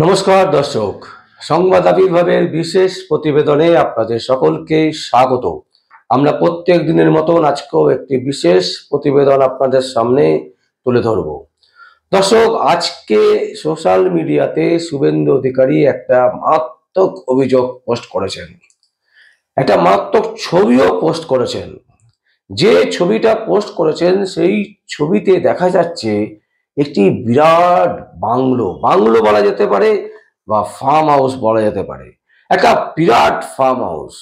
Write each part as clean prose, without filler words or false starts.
নমস্কার দর্শক, সংবাদ আবির্ভাবের বিশেষ প্রতিবেদনে আপনাদের সকলকে স্বাগত। আমরা প্রত্যেক দিনের মতন আজকেও একটি বিশেষ প্রতিবেদন আপনাদের সামনে তুলে ধরব। দর্শক, আজকে সোশ্যাল মিডিয়াতে শুভেন্দু অধিকারী একটা মারাত্মক অভিযোগ পোস্ট করেছেন, একটা মারাত্মক ছবিও পোস্ট করেছেন। যে ছবিটা পোস্ট করেছেন সেই ছবিতে দেখা যাচ্ছে একটি বিরাট বাংলো বাংলো বলা যেতে পারে বা ফার্ম হাউস বলা যেতে পারে, একটা বিরাট ফার্ম হাউস।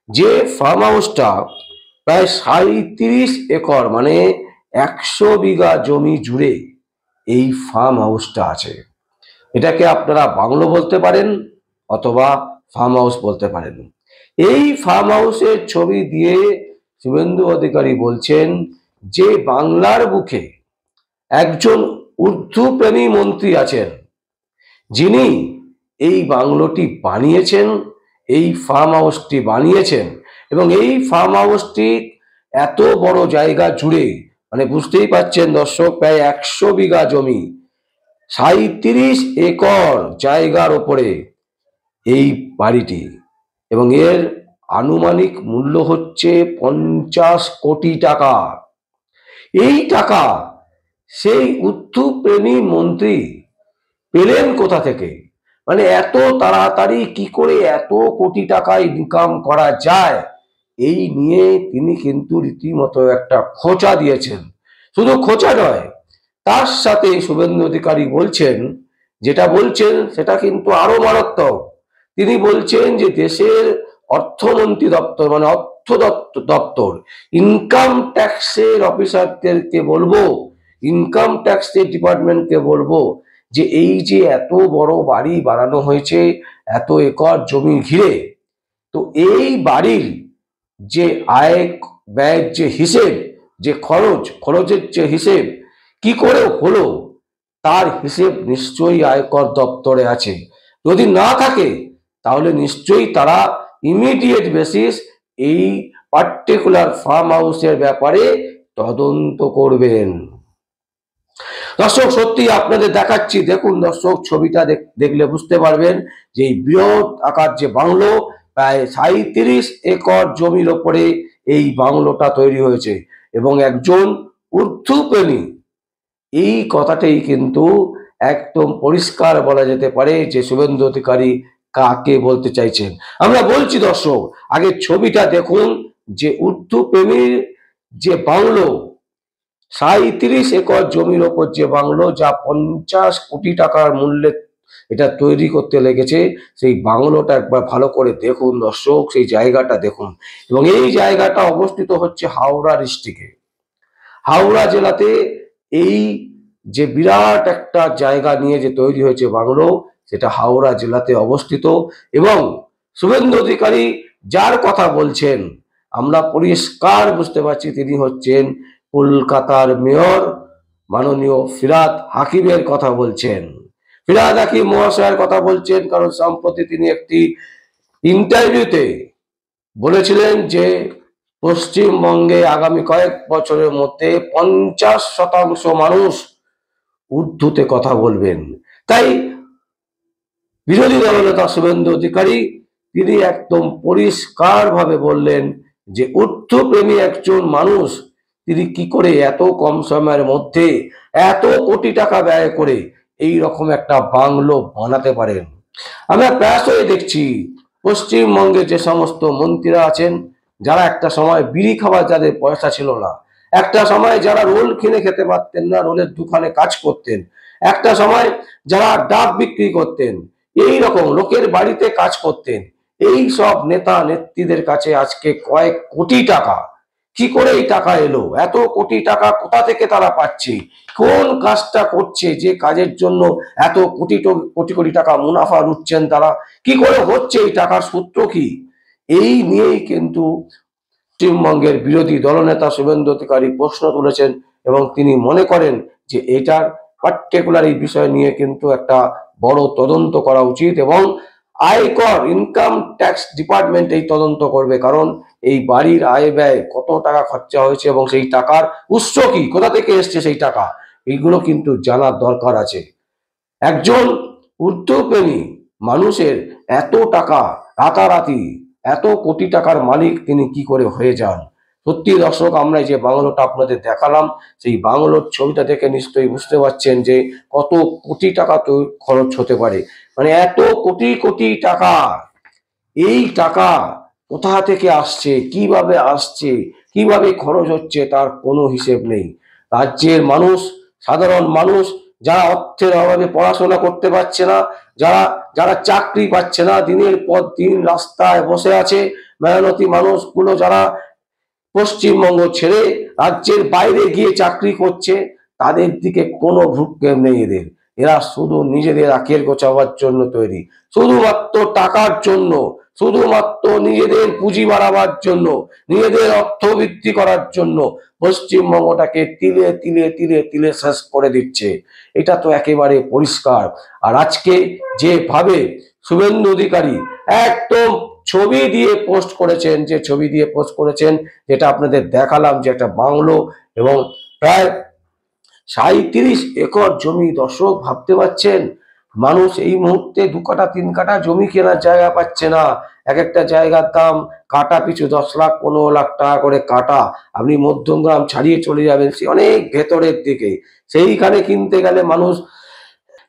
যে ফার্ম হাউসটা প্রায় 37 একর মানে 100 বিঘা জমি জুড়ে এই ফার্ম হাউসটা আছে। এটাকে আপনারা বাংলো বলতে পারেন অথবা ফার্ম হাউস বলতে পারেন। এই ফার্ম হাউসের ছবি দিয়ে শুভেন্দু অধিকারী বলছেন যে বাংলার বুকে একজন উর্দুপ্রেমী মন্ত্রী আছেন, যিনি এই বাংলোটি বানিয়েছেন, এই ফার্ম হাউসটি বানিয়েছেন। এবং এই ফার্ম হাউসটি এত বড় জায়গা জুড়ে, মানে বুঝতেই পারছেন দর্শক, প্রায় 100 বিঘা জমি, 37 একর জায়গার ওপরে এই বাড়িটি, এবং এর আনুমানিক মূল্য হচ্ছে 50 কোটি টাকা। এই টাকা সেই উর্দুপ্রেমী মন্ত্রী পেলেন কোথা থেকে? মানে এত তাড়াতাড়ি কি করে এত কোটি টাকা ইনকাম করা যায়, এই নিয়ে তিনি কিন্তু রীতিমতো একটা খোঁচা দিয়েছেন। শুধু খোঁচা নয়, তার সাথে শুভেন্দু অধিকারী বলছেন, যেটা বলছেন সেটা কিন্তু আরো মারাত্মক। তিনি বলছেন যে দেশের অর্থমন্ত্রী দপ্তর মানে অর্থ দপ্তর, ইনকাম ট্যাক্সের অফিসারদেরকে বলবো, ইনকাম ট্যাক্সের ডিপার্টমেন্টকে বলবো যে এই যে এত বড় বাড়ি বানানো হয়েছে এত একর জমি ঘিরে, তো এই বাড়ির যে আয় ব্যয়ের যে হিসেব, যে খরচের যে হিসেব কি করে হলো, তার হিসেব নিশ্চয়ই আয়কর দপ্তরে আছে। যদি না থাকে তাহলে নিশ্চয়ই তারা ইমিডিয়েট বেসিস এই পার্টিকুলার ফার্ম হাউসের ব্যাপারে তদন্ত করবেন। দর্শক, সত্যি আপনাদের দেখাচ্ছি, দেখুন দর্শক, ছবিটা দেখলে বুঝতে পারবেন যে এই বৃহৎ আকার যে বাংলো, প্রায় 37 একর জমির ওপরে এই বাংলোটা তৈরি হয়েছে। এবং একজন উর্দু প্রেমী, এই কথাটাই কিন্তু একদম পরিষ্কার বলা যেতে পারে যে শুভেন্দু অধিকারী কাকে বলতে চাইছেন। আমরা বলছি দর্শক, আগে ছবিটা দেখুন, যে উর্দু প্রেমীর যে বাংলো, 37 একর জমির ওপর যে বাংলো, যা 50 কোটি টাকার মূল্যে এটা তৈরি করতে লেগেছে, সেই বাংলোটা একবার ভালো করে দেখুন দর্শক, সেই জায়গাটা দেখুন। এবং এই জায়গাটা অবস্থিত হচ্ছে হাওড়া ডিস্ট্রিক্টে, হাওড়া জেলাতে। এই যে বিরাট একটা জায়গা নিয়ে যে তৈরি হয়েছে বাংলো, সেটা হাওড়া জেলাতে অবস্থিত। এবং শুভেন্দু অধিকারী যার কথা বলছেন, আমরা পরিষ্কার বুঝতে পারছি তিনি হচ্ছেন কলকাতার মেয়র মাননীয় ফিরহাদ হাকিমের কথা বলছেন। ফিরহাদ হাকিম মহাশয়ের কথা বলছেন, কারণ সম্প্রতি তিনি একটি ইন্টারভিউতে বলেছিলেন যে পশ্চিমবঙ্গে আগামী কয়েক বছরের মধ্যে 50% মানুষ উর্দুতে কথা বলবেন। তাই বিরোধী দলনেতা শুভেন্দু অধিকারী তিনি একদম পরিষ্কার ভাবে বললেন যে উর্দু প্রেমী একজন মানুষ তিনি কি করে এত কম সময়ের মধ্যে এত কোটি টাকা ব্যয় করে এই রকম একটা বাংলো বানাতে পারেন। আমরা প্রায়শই দেখছি পশ্চিমবঙ্গে যে সমস্ত মন্ত্রীরা আছেন, যারা একটা সময় বিড়ি খাওয়ার যাদের পয়সা ছিল না, একটা সময় যারা রোল কিনে খেতে পারতেন না, রোলের দোকানে কাজ করতেন, একটা সময় যারা ডাব বিক্রি করতেন, এই রকম লোকের বাড়িতে কাজ করতেন, এই সব নেতা নেত্রীদের কাছে আজকে কয়েক কোটি টাকা। কি করে এই টাকা এলো? এত কোটি টাকা কোথা থেকে তারা পাচ্ছে? কোন কাজটা করছে যে কাজের জন্য এত কোটি কোটি টাকা মুনাফা লুটছেন তারা? কি করে হচ্ছে? এই টাকার সূত্র কি? এই নিয়েই কিন্তু পশ্চিমবঙ্গের বিরোধী দলনেতা শুভেন্দু অধিকারী প্রশ্ন তুলেছেন, এবং তিনি মনে করেন যে এটার পার্টিকুলার এই বিষয় নিয়ে কিন্তু একটা বড় তদন্ত করা উচিত, এবং আয়কর ইনকাম ট্যাক্স ডিপার্টমেন্ট এই তদন্ত করবে। কারণ এই বাড়ির আয় ব্যয় কত টাকা খরচা হয়েছে এবং সেই টাকার উৎস কি, কোথা থেকে এসছে সেই টাকা, এইগুলো কিন্তু জানার দরকার আছে। একজন ঊর্ধ্বপ্রেমী মানুষের এত টাকা রাতারাতি, এত কোটি টাকার মালিক তিনি কি করে হয়ে যান? সত্যি দর্শক, আমরা এই যে বাংলোটা আপনাদের দেখালাম, সেই বাংলোর ছবিটা দেখে নিশ্চয়ই বুঝতে পারছেন যে কত কোটি টাকা তো খরচ হতে পারে। মানে এত কোটি কোটি টাকা, এই টাকা কোথা থেকে আসছে, কিভাবে আসছে, কিভাবে খরচ হচ্ছে তার কোনো হিসেব নেই। রাজ্যের মানুষ, সাধারণ মানুষ যারা অর্থের অভাবে পড়াশোনা করতে পারছে না, যারা যারা চাকরি পাচ্ছে না, দিনের পর দিন রাস্তায় বসে আছে, মেহনতি মানুষগুলো যারা পশ্চিমবঙ্গ ছেড়ে রাজ্যের বাইরে গিয়ে চাকরি করছে, তাদের দিকে কোনো ভ্রুক্ষেপ নেই এদের। এরা শুধু নিজেদের আখের গোছাবার জন্য তৈরি, শুধুমাত্র টাকার জন্য, শুধুমাত্র নিজেদের পুঁজি বাড়াবার জন্য, নিজেদের অর্থ বৃদ্ধি করার জন্য পশ্চিমবঙ্গটাকে তিলে তিলে তিলে তিলে শেষ করে দিচ্ছে। এটা তো একেবারে পরিষ্কার। আর আজকে যেভাবে শুভেন্দু অধিকারী একদম ছবি দিয়ে পোস্ট করেছেন, যে ছবি দিয়ে পোস্ট করেছেন, যেটা আপনাদের দেখালাম, যে একটা বাংলো এবং প্রায় 37 একর জমি। দর্শক, ভাবতে পারছেন মানুষ এই মুহূর্তে 2 কাঠা 3 কাঠা জমি কেনার জায়গা পাচ্ছে না। এক একটা জায়গার দাম কাঠা পিছু 10 লাখ 15 লাখ টাকা করে কাঠা। আপনি মধ্যমগ্রাম ছাড়িয়ে চলে যাবেন সে অনেক ভেতরের দিকে, সেইখানে কিনতে গেলে মানুষ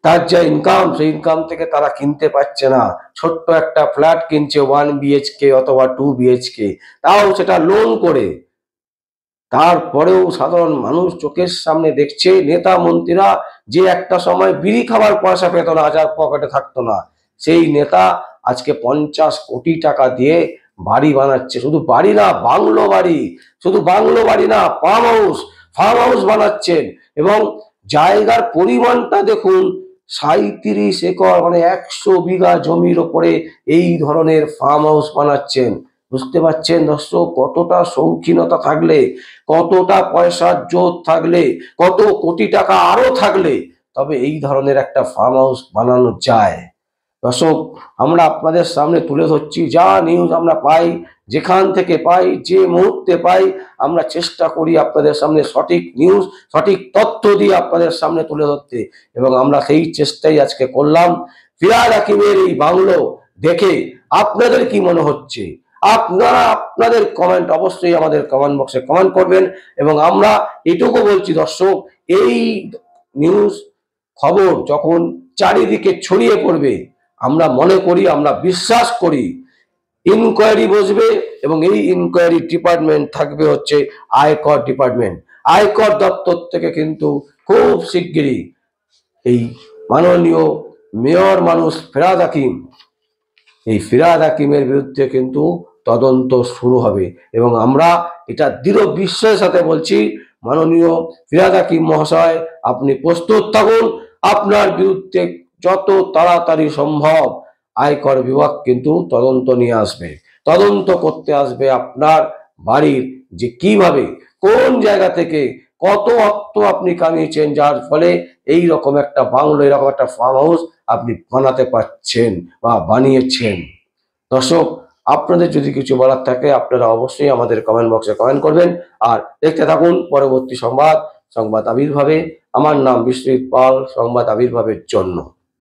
তার যা ইনকাম, সেই ইনকাম থেকে তারা কিনতে পারছে না। ছোট্ট একটা ফ্ল্যাট কিনছে 1 বিএইচকে অথবা 2 বিএইচকে, তাও সেটা লোন করে। তারপরেও সাধারণ মানুষ চোখের সামনে দেখছে নেতা মন্ত্রীরা, যে একটা সময় বিড়ি খাবার পয়সা পেত না, যার পকেটে থাকতো না, সেই নেতা আজকে 50 কোটি টাকা দিয়ে বাড়ি বানাচ্ছে। শুধু বাড়ি না, বাংলো বাড়ি। শুধু বাংলো বাড়ি না, ফার্ম হাউস বানাচ্ছেন। এবং জায়গার পরিমাণটা দেখুন, 37 একর, মানে 100 বিঘা জমির ওপরে এই ধরনের ফার্ম হাউস বানাচ্ছেন। বুঝতে পারছেন দর্শক, কতটা শৌখিনতা থাকলে, কতটা পয়সার জোর থাকলে, কত কোটি টাকা আরো থাকলে তবে এই ধরনের একটা ফার্ম হাউস বানানো যায়। দর্শক, আমরা আপনাদের সামনে তুলে ধরছি যা নিউজ আমরা পাই, যেখান থেকে পাই, যে মুহূর্তে পাই, আমরা চেষ্টা করি আপনাদের সামনে সঠিক নিউজ, সঠিক তথ্য দিয়ে আপনাদের সামনে তুলে ধরতে। এবং আমরা সেই চেষ্টাই আজকে করলাম। ফিরহাদ হাকিমের এই বাংলো দেখে আপনাদের কি মনে হচ্ছে? আপনারা আপনাদের কমেন্ট অবশ্যই আমাদের কমেন্ট বক্সে কমেন্ট করবেন। এবং আমরা এটুকু বলছি দর্শক, এই নিউজ খবর যখন চারিদিকে ছড়িয়ে পড়বে, আমরা মনে করি, আমরা বিশ্বাস করি ইনকোয়ারি বসবে, এবং এই ইনকোয়ারি ডিপার্টমেন্ট থাকবে হচ্ছে আয়কর ডিপার্টমেন্ট। আয়কর দপ্তর থেকে কিন্তু খুব শিগগিরই এই মাননীয় মেয়র মানুষ ফিরহাদ হাকিম, এই ফিরহাদ হাকিমের বিরুদ্ধে কিন্তু তদন্ত শুরু হবে। এবং আমরা এটা দৃঢ় বিশ্বাসের সাথে বলছি, মাননীয় ফিরহাদ হাকিম মহাশয়, আপনি প্রস্তুত থাকুন। আপনার বিরুদ্ধে যত তাড়াতাড়ি সম্ভব আয়কর বিভাগ কিন্তু তদন্ত নিয়ে আসবে, তদন্ত করতে আসবে আপনার বাড়ির যে কিভাবে, কোন জায়গা থেকে কত অর্থ আপনি কামিয়েছেন, যার ফলে এই রকম একটা বাংলো, এরকম একটা ফার্ম হাউস আপনি বানাতে পারছেন বা বানিয়েছেন। দর্শক, আপনাদের যদি কিছু বলার থাকে আপনারা অবশ্যই আমাদের কমেন্ট বক্সে কমেন্ট করবেন। আর দেখতে থাকুন পরবর্তী সংবাদ, সংবাদ আবির্ভাবে। আমার নাম বিশ্বজিৎ পাল, সংবাদ আবির্ভাবের জন্য।